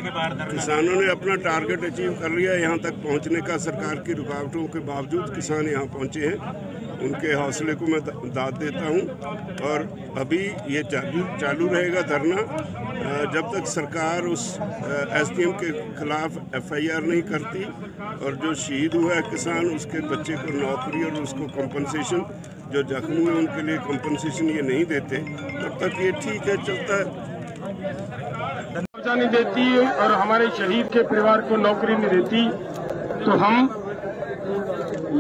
के बाहर धरना। किसानों ने अपना टारगेट अचीव कर लिया। यहाँ तक पहुँचने का सरकार की रुकावटों के बावजूद किसान यहाँ पहुँचे हैं। उनके हौसले को मैं दाद देता हूँ और अभी ये चालू रहेगा धरना जब तक सरकार उस SDM के खिलाफ FIR नहीं करती और जो शहीद हुआ है किसान, उसके बच्चे को नौकरी और उसको कंपनसेशन, जो जख्मी हुए उनके लिए कंपनसेशन ये नहीं देते, तब तक ये ठीक है, चलता है। नहीं देती और हमारे शहीद के परिवार को नौकरी नहीं देती तो हम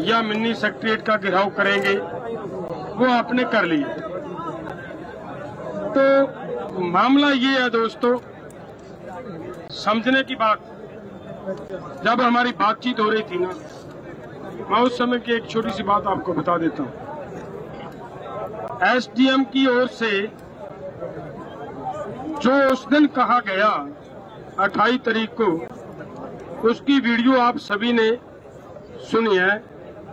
या मिनी सेक्रेटरीट का घेराव करेंगे, वो आपने कर लिया। तो मामला ये है दोस्तों, समझने की बात, जब हमारी बातचीत हो रही थी ना, मैं उस समय की एक छोटी सी बात आपको बता देता हूँ। SDM की ओर से जो उस दिन कहा गया 28 तारीख को, उसकी वीडियो आप सभी ने सुनी है।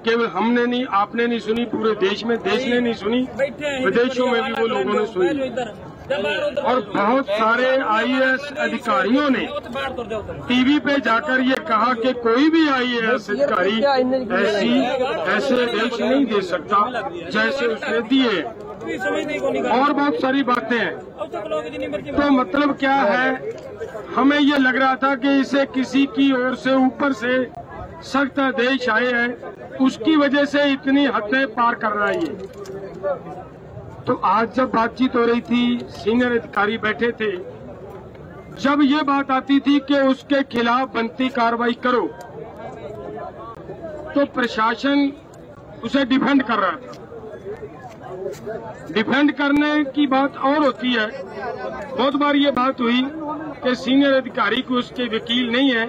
केवल हमने नहीं, आपने नहीं सुनी, पूरे देश में, देश ने नहीं सुनी, विदेशों में भी वो लोगों ने सुनी। और बहुत सारे IAS अधिकारियों ने टीवी पे जाकर ये कहा कि कोई भी IAS अधिकारी ऐसे देश नहीं दे सकता जैसे उसने दिए, और बहुत सारी बातें हैं। तो मतलब क्या है, हमें ये लग रहा था कि इसे किसी की ओर से ऊपर से सख्त आदेश आए हैं, उसकी वजह से इतनी हदें पार कर रहा है ये। तो आज जब बातचीत हो रही थी, सीनियर अधिकारी बैठे थे, जब ये बात आती थी कि उसके खिलाफ बनती कार्रवाई करो, तो प्रशासन उसे डिफेंड कर रहा था। डिफेंड करने की बात और होती है। बहुत बार ये बात हुई कि सीनियर अधिकारी को उसके वकील नहीं है।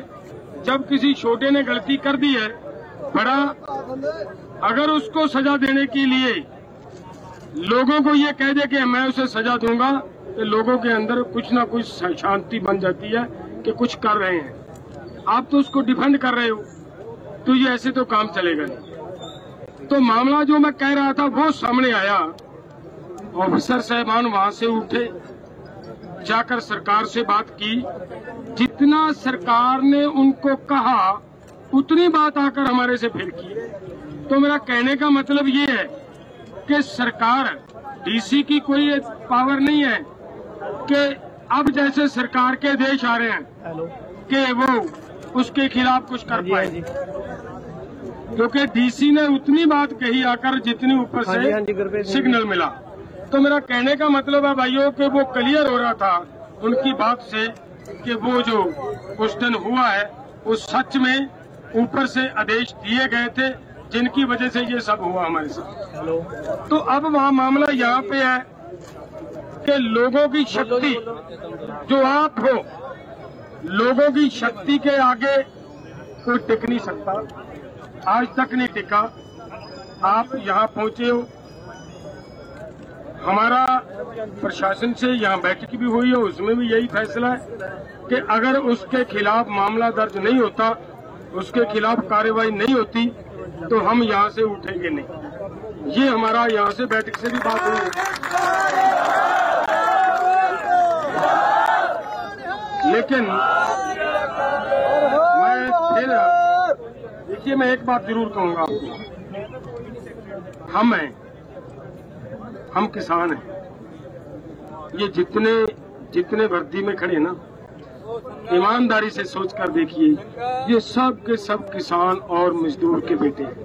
जब किसी छोटे ने गलती कर दी है, बड़ा अगर उसको सजा देने के लिए लोगों को ये कह दे कि मैं उसे सजा दूंगा, तो लोगों के अंदर कुछ ना कुछ शांति बन जाती है कि कुछ कर रहे हैं। आप तो उसको डिफेंड कर रहे हो, तो ये ऐसे तो काम चलेगा नहीं। तो मामला जो मैं कह रहा था वो सामने आया। ऑफिसर साहबान वहां से उठे, जाकर सरकार से बात की। जितना सरकार ने उनको कहा उतनी बात आकर हमारे से फिर की। तो मेरा कहने का मतलब ये है कि सरकार, DC की कोई पावर नहीं है कि अब जैसे सरकार के आदेश आ रहे हैं कि वो उसके खिलाफ कुछ कर पाए, क्योंकि DC ने उतनी बात कही आकर जितनी ऊपर से सिग्नल मिला। तो मेरा कहने का मतलब है भाइयों कि वो क्लियर हो रहा था उनकी बात से कि वो जो उस दिन हुआ है वो सच में ऊपर से आदेश दिए गए थे, जिनकी वजह से ये सब हुआ हमारे साथ। तो अब वहाँ मामला यहाँ पे है कि लोगों की शक्ति, जो आप हो, लोगों की शक्ति के आगे कोई टिक नहीं सकता, आज तक नहीं टिका। आप यहाँ पहुंचे हो, हमारा प्रशासन से यहाँ बैठक भी हुई है, उसमें भी यही फैसला है कि अगर उसके खिलाफ मामला दर्ज नहीं होता, उसके खिलाफ कार्रवाई नहीं होती, तो हम यहाँ से उठेंगे नहीं। ये हमारा यहाँ से बैठक से भी बात हुई। लेकिन मैं फिर देखिए, मैं एक बात जरूर कहूंगा आपको, हम किसान हैं। ये जितने वर्दी में खड़े ना, ईमानदारी से सोच कर देखिए, ये सब के सब किसान और मजदूर के बेटे हैं।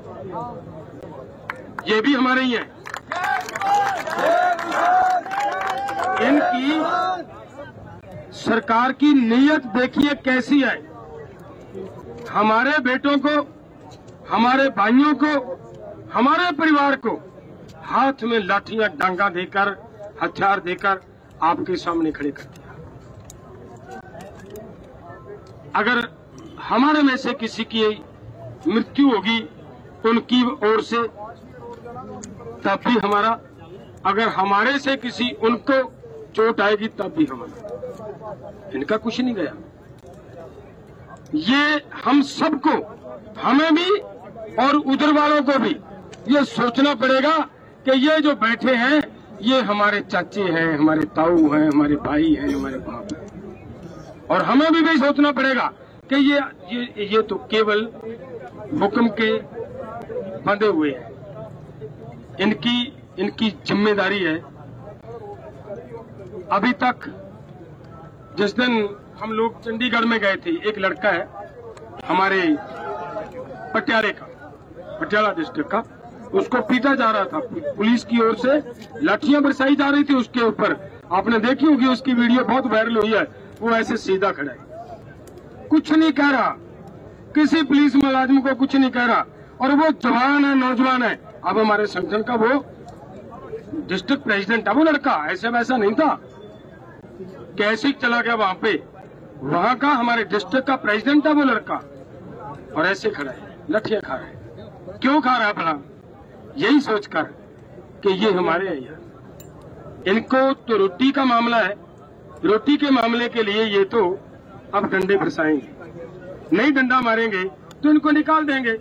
ये भी हमारे ही हैं। इनकी सरकार की नीयत देखिए कैसी है। हमारे बेटों को, हमारे भाइयों को, हमारे परिवार को हाथ में लाठियां, डांगा देकर, हथियार देकर आपके सामने खड़े कर दिया। अगर हमारे में से किसी की मृत्यु होगी उनकी ओर से, तब भी हमारा, अगर हमारे से किसी उनको चोट आएगी तब भी हमारा। इनका कुछ नहीं गया। ये हम सबको, हमें भी और उधर वालों को भी ये सोचना पड़ेगा कि ये जो बैठे हैं ये हमारे चाचे हैं, हमारे ताऊ हैं, हमारे भाई हैं, हमारे बाप हैं। और हमें भी सोचना पड़ेगा कि ये तो केवल हुक्म के बंधे हुए हैं। इनकी जिम्मेदारी है। अभी तक जिस दिन हम लोग चंडीगढ़ में गए थे, एक लड़का है हमारे पटियाला डिस्ट्रिक्ट का, उसको पीटा जा रहा था, पुलिस की ओर से लाठियां बरसाई जा रही थी उसके ऊपर। आपने देखी होगी, उसकी वीडियो बहुत वायरल हुई है। वो ऐसे सीधा खड़ा है, कुछ नहीं कह रहा, किसी पुलिस मुलाजिम को कुछ नहीं कह रहा, और वो जवान है, नौजवान है। अब हमारे संगठन का वो डिस्ट्रिक्ट प्रेसिडेंट है वो लड़का, ऐसे वैसा नहीं था, कैसे चला गया वहां का हमारे डिस्ट्रिक्ट का प्रेसिडेंट है वो लड़का, और ऐसे खड़ा है, लठियां खा रहा है। क्यों खा रहा है भला? यही सोचकर कि ये हमारे हैं यार। इनको तो रोटी का मामला है, रोटी के मामले के लिए ये तो अब डंडे बरसाएंगे, नहीं डंडा मारेंगे तो इनको निकाल देंगे।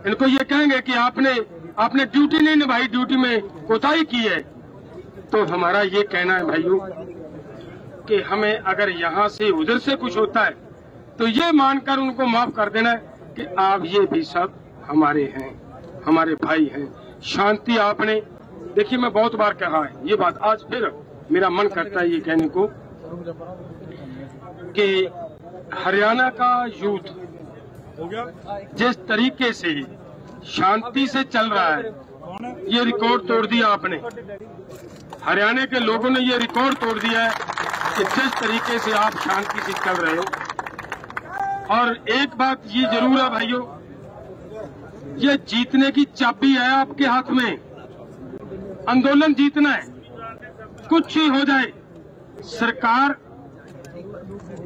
इनको ये कहेंगे कि आपने ड्यूटी नहीं निभाई, ड्यूटी में कोताही की है। तो हमारा ये कहना है भाइयों कि हमें अगर यहाँ से उधर से कुछ होता है तो ये मानकर उनको माफ कर देना है कि आप ये भी सब हमारे हैं, हमारे भाई हैं। शांति आपने देखिए, मैं बहुत बार कहा है ये बात, आज फिर मेरा मन करता है ये कहने को कि हरियाणा का यूथ जिस तरीके से शांति से चल रहा है, ये रिकॉर्ड तोड़ दिया आपने। हरियाणा के लोगों ने ये रिकॉर्ड तोड़ दिया है कि जिस तरीके से आप शांति से चल रहे हो। और एक बात ये जरूर है भाइयों, ये जीतने की चाबी है आपके हाथ में। आंदोलन जीतना है, कुछ ही हो जाए।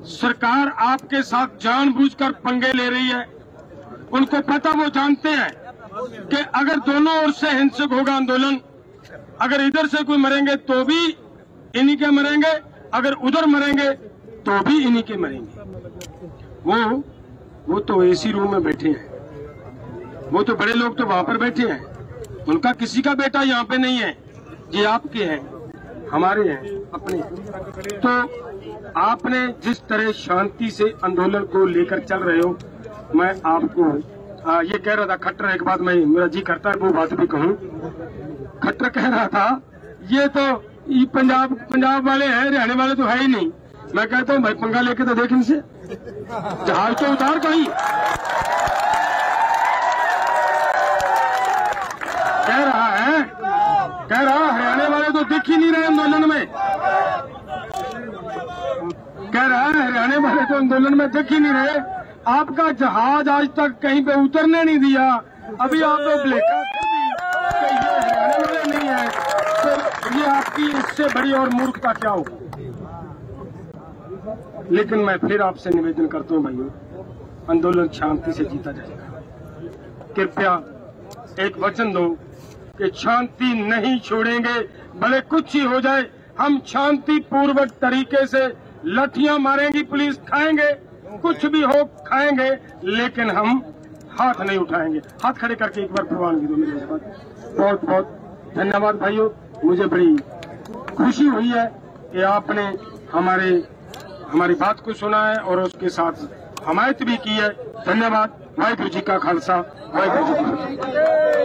सरकार आपके साथ जानबूझकर पंगे ले रही है। उनको पता, वो जानते हैं कि अगर दोनों ओर से हिंसक होगा आंदोलन, अगर इधर से कोई मरेंगे तो भी इन्हीं के मरेंगे, अगर उधर मरेंगे तो भी इन्हीं के मरेंगे। वो तो एसी रूम में बैठे हैं, वो तो बड़े लोग तो वहां पर बैठे हैं, उनका किसी का बेटा यहाँ पे नहीं है। ये आपके हैं, हमारे हैं, अपने। तो आपने जिस तरह शांति से आंदोलन को लेकर चल रहे हो, मैं आपको ये कह रहा था खट्टर, एक बात मैं मेरा जी करता है वो बात भी कहूँ। खट्टर कह रहा था ये तो ये पंजाब वाले हैं, हरियाणा वाले तो है ही नहीं। मैं कहता हूँ भाई पंगा लेके तो देख इनसे, जहाज तो उतार कहीं। कह रहा हरियाणा वाले तो दिख ही नहीं रहे आंदोलन में, कह रहा है हरियाणा वाले तो आंदोलन में दिख ही नहीं रहे। आपका जहाज आज तक कहीं पे उतरने नहीं दिया, अभी आप लोग लेकर ये हरियाणा वाले नहीं है, तो ये आपकी इससे बड़ी और मूर्खता क्या होगी। लेकिन मैं फिर आपसे निवेदन करता हूँ भाइयों, आंदोलन शांति से जीता जाएगा। कृपया एक वचन दो कि शांति नहीं छोड़ेंगे, भले कुछ ही हो जाए। हम शांति पूर्वक तरीके से लाठियां मारेंगी, पुलिस खाएंगे, कुछ भी हो खाएंगे, लेकिन हम हाथ नहीं उठाएंगे। हाथ खड़े करके एक बार प्रवानगी दो मेरे पास। बहुत बहुत धन्यवाद भाइयों, मुझे बड़ी खुशी हुई है कि आपने हमारी बात को सुना है और उसके साथ हमायत भी की है। धन्यवाद। वाहिगुरू जी का खालसा, वाहिगुरू जी की फतेह।